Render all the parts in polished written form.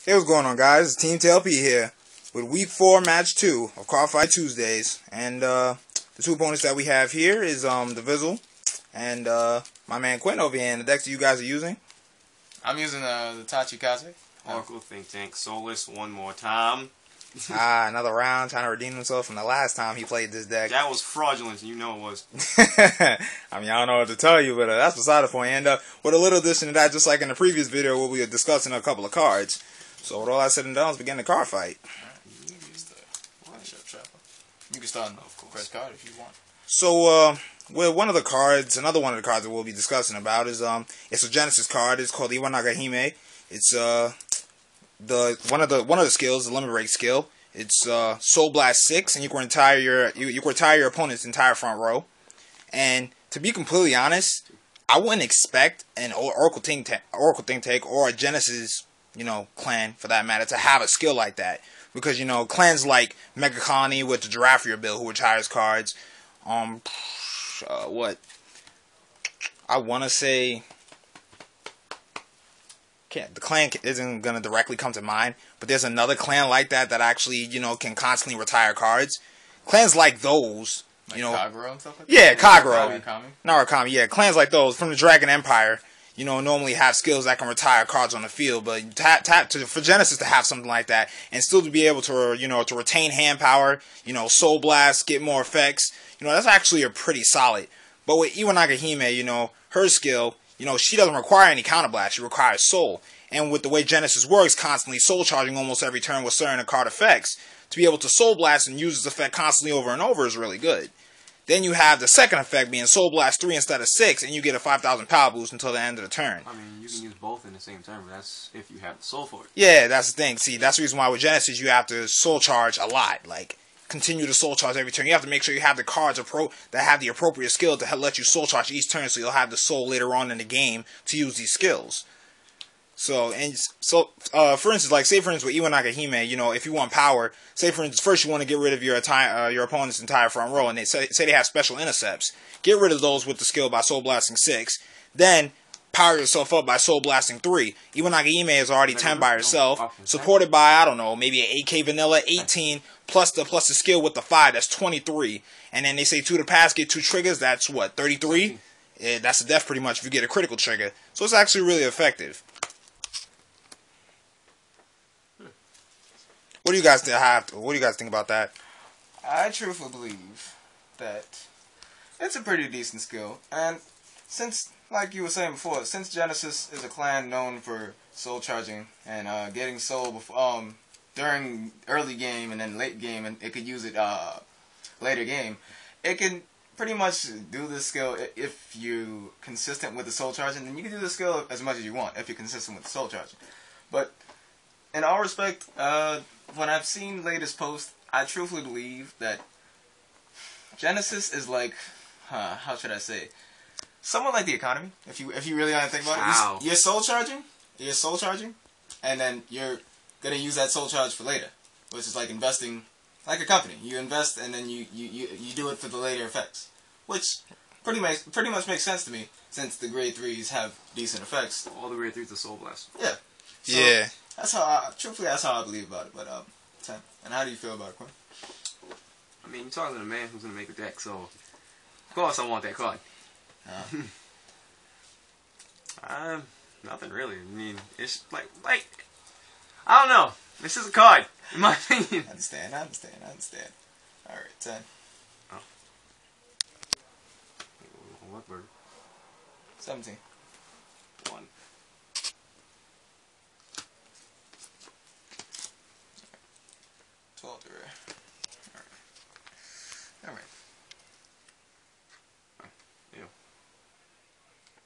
Hey, what's going on, guys? It's Team TLP here with Week 4, Match 2 of Cardfight Tuesdays. And the two opponents that we have here is Dvzl and my man Quinn over here. And the decks that you guys are using? I'm using the Tachikaze. Oracle Think Tank, Soulless one more time. Another round, trying to redeem himself from the last time he played this deck. That was fraudulent, you know it was. I mean, I don't know what to tell you, but that's beside the point. And with a little addition to that, just like in the previous video where we were discussing a couple of cards. So with all that said and done, let's begin the card fight. You can start on the first card if you want. So, well, one of the cards, another one of the cards that we'll be discussing about is it's a Genesis card. It's called Iwanagahime. It's one of the skills, the limit break skill. It's Soul Blast 6, and you can retire your opponent's entire front row. And to be completely honest, I wouldn't expect an Oracle Think Tank or a Genesis, clan for that matter, to have a skill like that. Because, clans like Mega Colony with the Giraffia build who retires cards. What? I want to say... the clan isn't going to directly come to mind. But there's another clan like that actually, can constantly retire cards. Clans like those... Like Kagero and stuff like that? Yeah, Kagero. Narukami? Yeah, clans like those from the Dragon Empire, normally have skills that can retire cards on the field. But for Genesis to have something like that and still to be able to, to retain hand power, Soul Blast, get more effects, that's actually a pretty solid. But with Iwanagahime, her skill, she doesn't require any counterblast. She requires Soul. And with the way Genesis works, constantly Soul charging almost every turn with certain card effects, to be able to Soul Blast and use this effect constantly over and over is really good. Then you have the second effect being Soul Blast 3 instead of 6, and you get a 5,000 power boost until the end of the turn. I mean, you can use both in the same turn, but that's if you have the soul for it. Yeah, that's the thing. See, that's the reason why with Genesis you have to Soul Charge a lot. Like, continue to Soul Charge every turn. You have to make sure you have the cards that have the appropriate skill to let you Soul Charge each turn, so you'll have the Soul later on in the game to use these skills. So, for instance, like, say for instance with Iwanagahime, if you want power, say for instance, first you want to get rid of your opponent's entire front row, and they say they have special intercepts. Get rid of those with the skill by Soul Blasting 6. Then, power yourself up by Soul Blasting 3. Iwanagahime is already 10 by herself, supported by, I don't know, maybe an 8K vanilla, 18, plus the skill with the 5, that's 23. And then they say 2 to pass, get 2 triggers, that's what, 33? Yeah, that's a death pretty much if you get a critical trigger. So it's actually really effective. What do you guys think about that? I truthfully believe that it's a pretty decent skill. And since, like you were saying before, since Genesis is a clan known for soul charging and getting soul during early game and then late game, and it could use it later game, it can pretty much do this skill if you're consistent with the soul charging. Then you can do this skill as much as you want if you're consistent with the soul charging. But in all respect, when I've seen latest posts, I truthfully believe that Genesis is like, how should I say, somewhat like the economy. If you really want to think about it, you're soul charging, and then you're gonna use that soul charge for later, which is like investing, like a company. You invest and then you do it for the later effects, which pretty much makes sense to me since the grade 3s have decent effects. All the grade 3s are Soul Blast. Yeah. So, yeah. That's how I believe about it. But and how do you feel about it, Quinn? I mean, you're talking to the man who's gonna make a deck, so of course I want that card. Nothing really. I mean, it's like I don't know. This is a card, in my opinion. I understand. All right, 10. Oh. What word? 17. 1. Alright. Ew.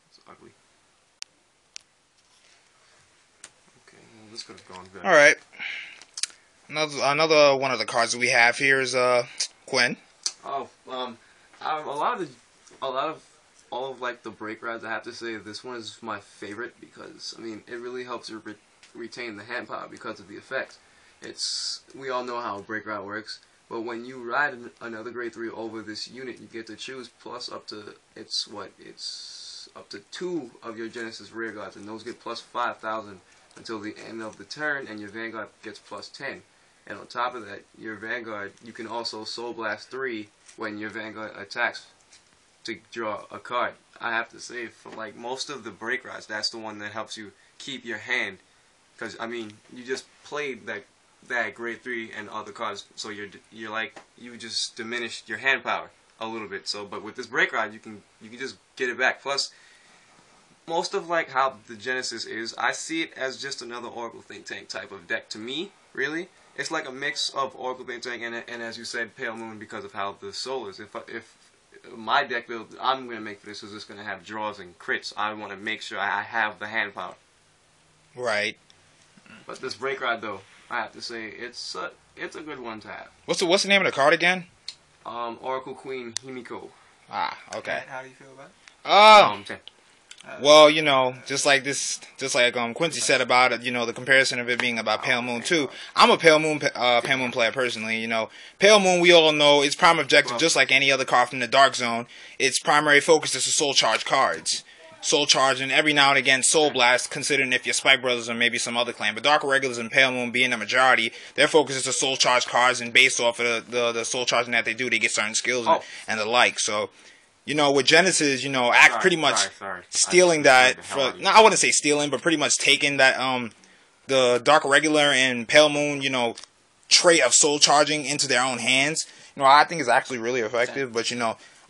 It's ugly. Okay, well this could have gone good. Alright. Another one of the cards that we have here is Quinn. Oh, all of like the break rides, I have to say this one is my favorite because I mean it really helps you retain the hand power because of the effects. We all know how a break ride works, but when you ride another grade 3 over this unit, you get to choose plus up to up to 2 of your Genesis rear guards, and those get plus 5,000 until the end of the turn, and your Vanguard gets +10. And on top of that, your Vanguard, you can also Soul Blast 3 when your Vanguard attacks to draw a card. I have to say, for like most of the break rods, that's the one that helps you keep your hand. Because I mean, you just played that grade 3 and other cards, so you're like, you just diminished your hand power a little bit. So, but with this break rod, you can just get it back. Plus, most of like how the Genesis is, I see it as just another Oracle Think Tank type of deck to me. Really, it's like a mix of Oracle Think Tank and as you said, Pale Moon, because of how the soul is. If my deck build I'm going to make for this is just going to have draws and crits, I want to make sure I have the hand power. Right. But this break rod, though, I have to say, it's a good one to have. What's the name of the card again? Oracle Queen Himiko. Ah, okay. How do you feel about it? 10. Well, just like Quincy said about it, the comparison of it being about Pale Moon too. I'm a Pale Moon player personally. Pale Moon, we all know its prime objective, just like any other card from the Dark Zone. Its primary focus is to soul charge cards, soul charge, and every now and again soul blast. Considering if you're Spike Brothers or maybe some other clan, but Dark Regulars and Pale Moon being the majority, their focus is to soul charge cards, and based off of the soul charging that they do, they get certain skills and the like. So. With Genesis, act pretty much stealing that. I wouldn't say stealing, but pretty much taking that, the Dark Regular and Pale Moon, trait of soul charging into their own hands. I think is actually really effective. But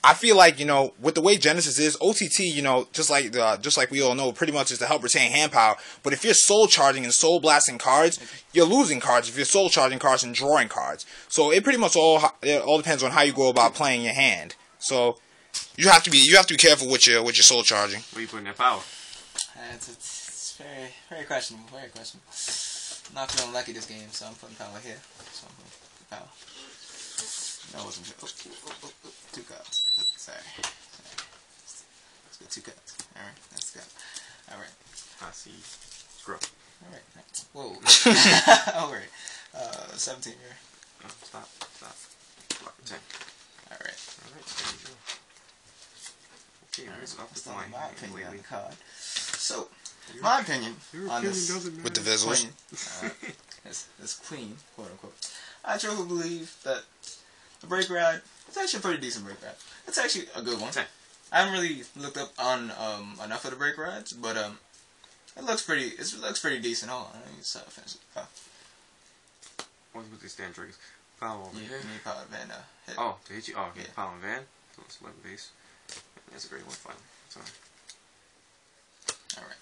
I feel like with the way Genesis is, OTT, just like we all know, pretty much is to help retain hand power. But if you're soul charging and soul blasting cards, you're losing cards. If you're soul charging cards and drawing cards, so it pretty much all depends on how you go about playing your hand. So. You have to be careful with your soul charging. Where you putting that power? It's very, very questionable. Very questionable. I'm not feeling lucky this game, so I'm putting power here. So I'm putting power. No, it wasn't. Oh, 2 cards. Sorry. Let's go 2 cards. All right, let's go. All right. I see. Screw. All right. Whoa. All right. 17 here. Oh, stop. 10. All right. There you go. That's not my opinion on the card. So, my opinion on this with the Dvzl, this queen, quote unquote, I truly believe that the break rod is actually a pretty decent break rod. It's actually a good one. I haven't really looked up on enough of the break rods, but it looks pretty decent. Hold on, let me just finish it. What's with these stand triggers? Power over here. You need power van hit. Oh, to hit you? Oh, okay. Yeah. Power van. So it's 11 base. That's a great one. Fine. Sorry. Alright.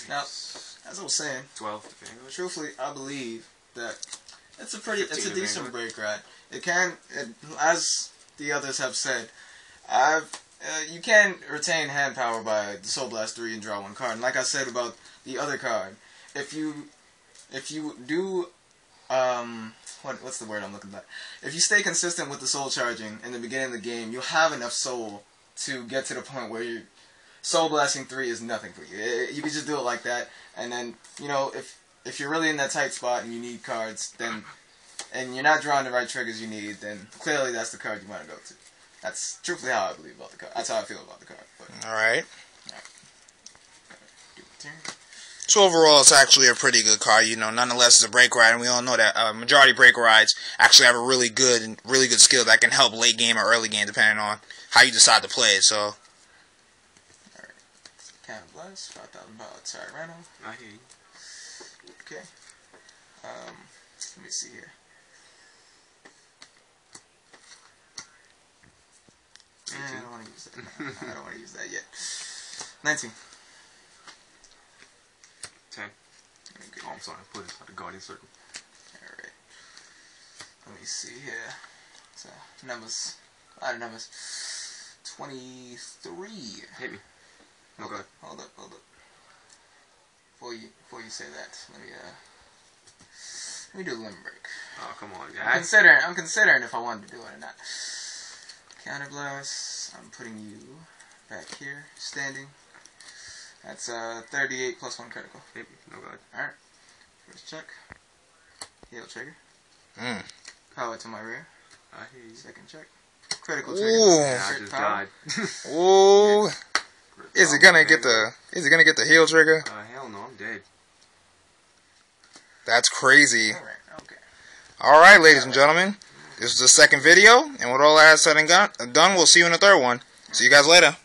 Now, as I was saying, 12 to Vanguard. Truthfully, I believe that it's a decent break rod. As the others have said, you can retain hand power by the Soul Blast 3 and draw 1 card. And like I said about the other card, if you do what's the word I'm looking at? If you stay consistent with the soul charging in the beginning of the game, you'll have enough soul to get to the point where soul blasting 3 is nothing for you. You can just do it like that, and then if you're really in that tight spot and you need cards, and you're not drawing the right triggers you need, then clearly that's the card you want to go to. That's truthfully how I believe about the card. That's how I feel about the card. But, all right. Do my turn. So overall, it's actually a pretty good card. Nonetheless, it's a break ride, and we all know that majority break rides actually have a really good skill that can help late game or early game, depending on how you decide to play it. So, all right, Cannon Blast, 5,000 power Tyranno. I hear you. Okay. Let me see here. I don't want to use that. I don't want to use that yet. 19. 10. Oh, I'm sorry. I put it at the Guardian Circle. Alright. Let me see here. So, numbers. A lot of numbers. 23. Hit me. No good. Hold up. Before you say that, let me do a limb break. Oh, come on, I'm considering if I wanted to do it or not. Counterblast. I'm putting you back here, standing. That's 38 plus 1 critical. Hit me. No good. Alright. First check. Heal trigger. Mm. Power to my rear. I hear you. Second check. Critical trigger. Ooh. Yeah, I just died. Ooh. Is it gonna get the heal trigger? Hell no, I'm dead. That's crazy. Okay. Alright, ladies and gentlemen. This is the second video, and with all that said and done, we'll see you in the third one. See you guys later.